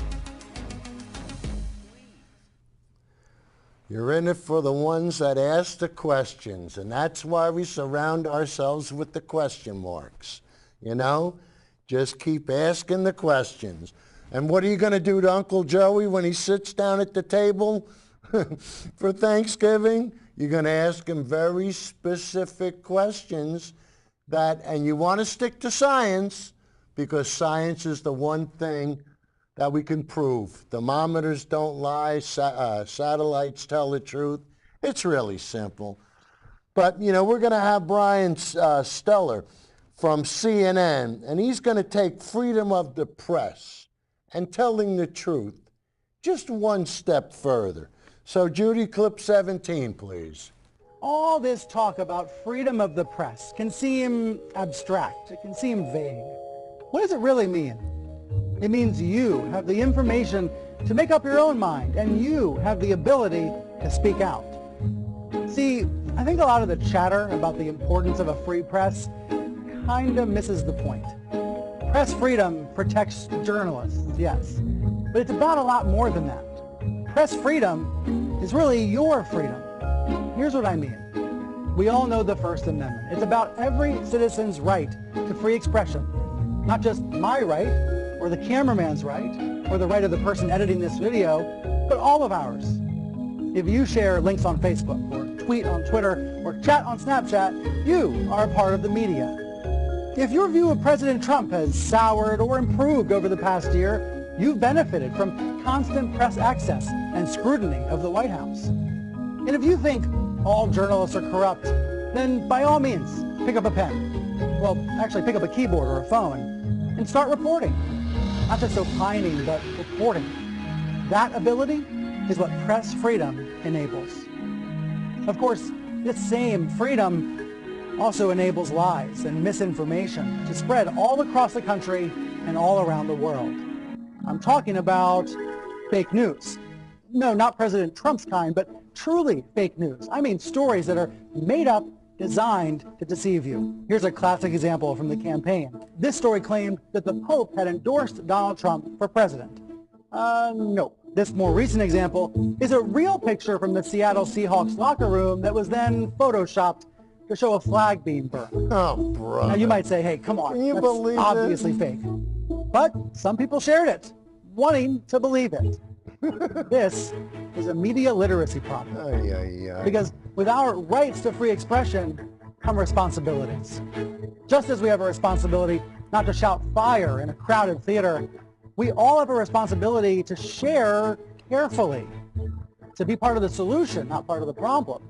You're in it for the ones that ask the questions, and that's why we surround ourselves with the question marks. You know, just keep asking the questions. And what are you going to do to Uncle Joey when he sits down at the table for Thanksgiving? You're going to ask him very specific questions and you want to stick to science, because science is the one thing that we can prove. Thermometers don't lie, satellites tell the truth. It's really simple. But, you know, we're going to have Brian Steller from CNN, and he's going to take freedom of the press and telling the truth just one step further. So, Judy, clip 17, please.
All this talk about freedom of the press can seem abstract. It can seem vague. What does it really mean? It means you have the information to make up your own mind, and you have the ability to speak out. See, I think a lot of the chatter about the importance of a free press kind of misses the point. Press freedom protects journalists, yes, but it's about a lot more than that. Press freedom is really your freedom. Here's what I mean. We all know the First Amendment. It's about every citizen's right to free expression, not just my right, or the cameraman's right, or the right of the person editing this video, but all of ours. If you share links on Facebook, or tweet on Twitter, or chat on Snapchat, you are a part of the media. If your view of President Trump has soured or improved over the past year, you've benefited from constant press access and scrutiny of the White House. And if you think all journalists are corrupt, then by all means, pick up a pen. Well, actually pick up a keyboard or a phone and start reporting. Not just opining, but reporting. That ability is what press freedom enables. Of course, this same freedom also enables lies and misinformation to spread all across the country and all around the world. I'm talking about fake news. No, not President Trump's kind, but truly fake news. I mean stories that are made up, designed to deceive you. Here's a classic example from the campaign. This story claimed that the Pope had endorsed Donald Trump for president. No. This more recent example is a real picture from the Seattle Seahawks locker room that was then photoshopped to show a flag being burned.
Oh, brother.
Now you might say, hey, come on,
Can you
that's
believe
obviously fake. But some people shared it, wanting to believe it. This is a media literacy problem. Because with our rights to free expression come responsibilities. Just as we have a responsibility not to shout fire in a crowded theater, we all have a responsibility to share carefully, to be part of the solution, not part of the problem.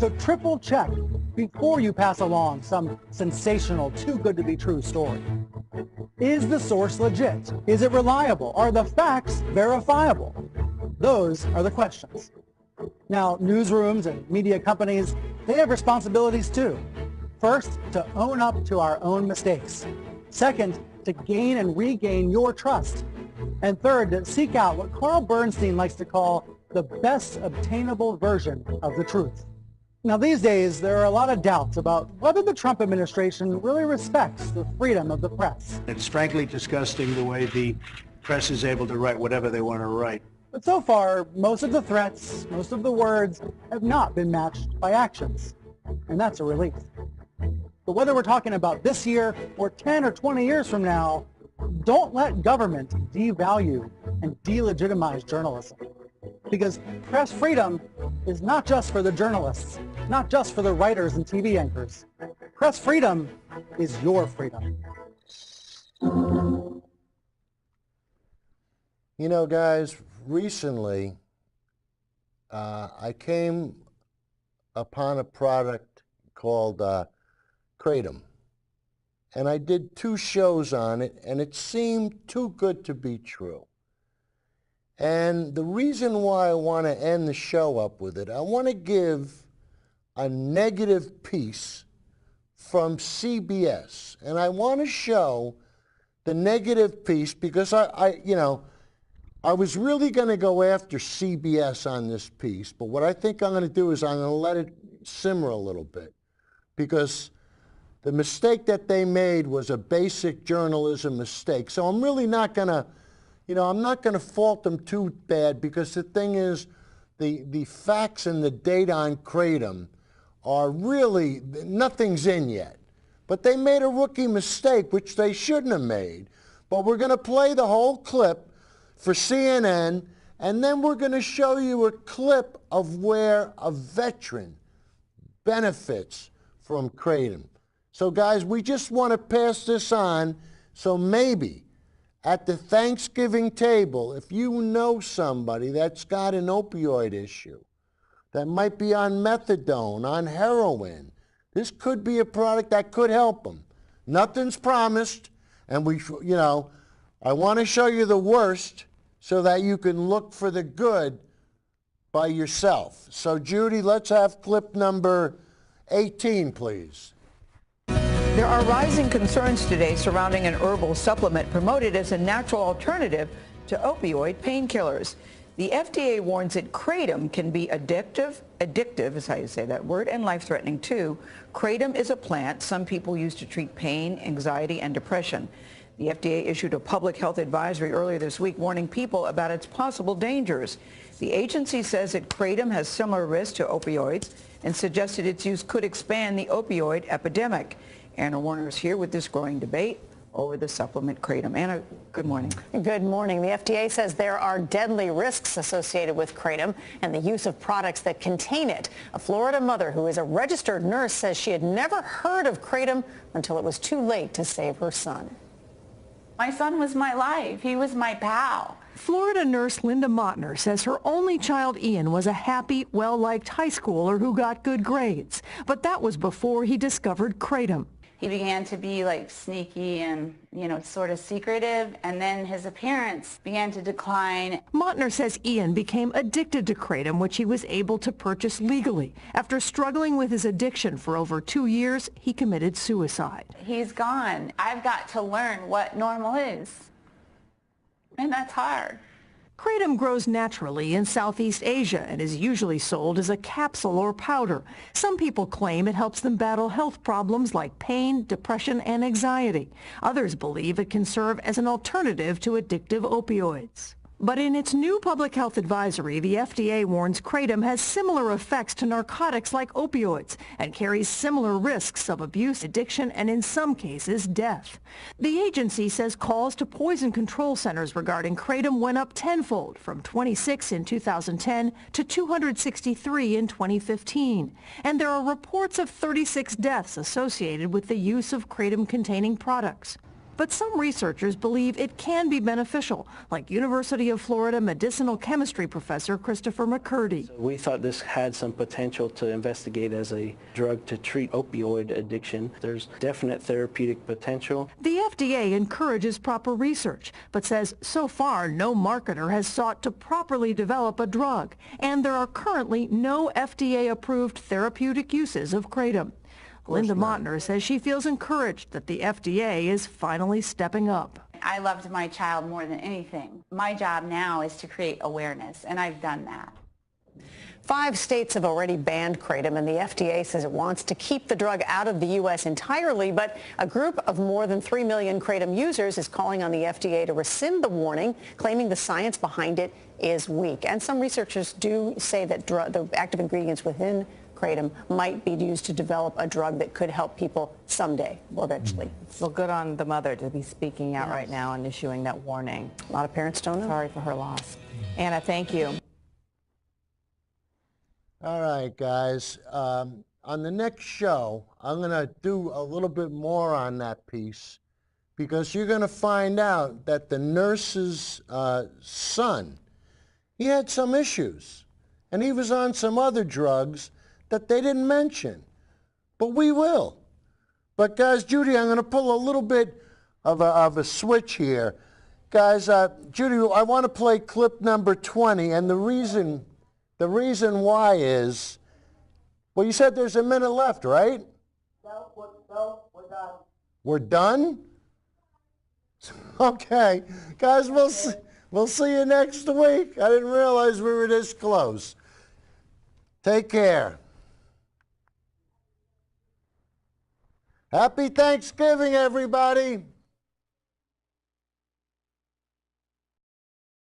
So triple check before you pass along some sensational, too good to be true story. Is the source legit? Is it reliable? Are the facts verifiable? Those are the questions. Now, newsrooms and media companies, they have responsibilities too. First, to own up to our own mistakes. Second, to gain and regain your trust. And third, to seek out what Carl Bernstein likes to call the best obtainable version of the truth. Now, these days, there are a lot of doubts about whether the Trump administration really respects the freedom of the press.
It's frankly disgusting the way the press is able to write whatever they want to write.
But so far, most of the threats, most of the words have not been matched by actions. And that's a relief. But whether we're talking about this year or 10 or 20 years from now, don't let government devalue and delegitimize journalism. Because press freedom is not just for the journalists, not just for the writers and TV anchors. Press freedom is your freedom.
You know, guys, recently I came upon a product called Kratom. And I did 2 shows on it, and it seemed too good to be true. And the reason why I want to end the show up with it, I want to give a negative piece from CBS. And I want to show the negative piece because I was really going to go after CBS on this piece. But what I think I'm going to do is I'm going to let it simmer a little bit. Because the mistake that they made was a basic journalism mistake. So I'm really not going to, I'm not going to fault them too bad because the thing is, the facts and the data on Kratom are really, nothing's in yet. But they made a rookie mistake, which they shouldn't have made. But we're going to play the whole clip for CNN, and then we're going to show you a clip of where a veteran benefits from Kratom. So guys, we just want to pass this on, so maybe at the Thanksgiving table, if you know somebody that's got an opioid issue, that might be on methadone, on heroin, this could be a product that could help them. Nothing's promised, and I want to show you the worst so that you can look for the good by yourself. So Judy, let's have clip number 18, please.
There are rising concerns today surrounding an herbal supplement promoted as a natural alternative to opioid painkillers. The FDA warns that Kratom can be addictive is how you say that word, and life-threatening too. Kratom is a plant some people use to treat pain, anxiety, and depression. The FDA issued a public health advisory earlier this week warning people about its possible dangers. The agency says that Kratom has similar risks to opioids and suggested its use could expand the opioid epidemic. Anna Warner is here with this growing debate. over the supplement Kratom. Anna, good morning.
Good morning. The FDA says there are deadly risks associated with Kratom and the use of products that contain it. A Florida mother who is a registered nurse says she had never heard of Kratom until it was too late to save her son.
My son was my life. He was my pal.
Florida nurse Linda Mottner says her only child, Ian, was a happy, well-liked high schooler who got good grades. But that was before he discovered Kratom.
He began to be like sneaky and, sort of secretive, and then his appearance began to decline.
Mottner says Ian became addicted to Kratom, which he was able to purchase legally. After struggling with his addiction for over 2 years, he committed suicide.
He's gone. I've got to learn what normal is, and that's hard.
Kratom grows naturally in Southeast Asia and is usually sold as a capsule or powder. Some people claim it helps them battle health problems like pain, depression, and anxiety. Others believe it can serve as an alternative to addictive opioids. But in its new public health advisory, the FDA warns Kratom has similar effects to narcotics like opioids and carries similar risks of abuse, addiction, and in some cases, death. The agency says calls to poison control centers regarding Kratom went up tenfold from 26 in 2010 to 263 in 2015. And there are reports of 36 deaths associated with the use of Kratom-containing products. But some researchers believe it can be beneficial, like University of Florida medicinal chemistry professor Christopher McCurdy.
We thought this had some potential to investigate as a drug to treat opioid addiction. There's definite therapeutic potential.
The FDA encourages proper research, but says so far no marketer has sought to properly develop a drug, and there are currently no FDA-approved therapeutic uses of Kratom. Linda Mottner says she feels encouraged that the FDA is finally stepping up.
I loved my child more than anything. My job now is to create awareness, and I've done that.
5 states have already banned Kratom, and the FDA says it wants to keep the drug out of the U.S. entirely, but a group of more than 3 million Kratom users is calling on the FDA to rescind the warning, claiming the science behind it is weak. And some researchers do say that the active ingredients within Kratom might be used to develop a drug that could help people someday or eventually.
Well, good on the mother to be speaking out right now and issuing that warning.
A lot of parents don't know.
Sorry for her loss. Anna, thank you.
All right, guys. On the next show, I'm going to do a little bit more on that piece because you're going to find out that the nurse's son, he had some issues, and he was on some other drugs that they didn't mention, but we will. But guys, Judy, I'm going to pull a little bit of a switch here. Guys, Judy, I want to play clip number 20, and the reason why is, well, you said there's a minute left, right?
No, we're done.
We're done? Okay. Guys, we'll see you next week. I didn't realize we were this close. Take care. Happy Thanksgiving, everybody.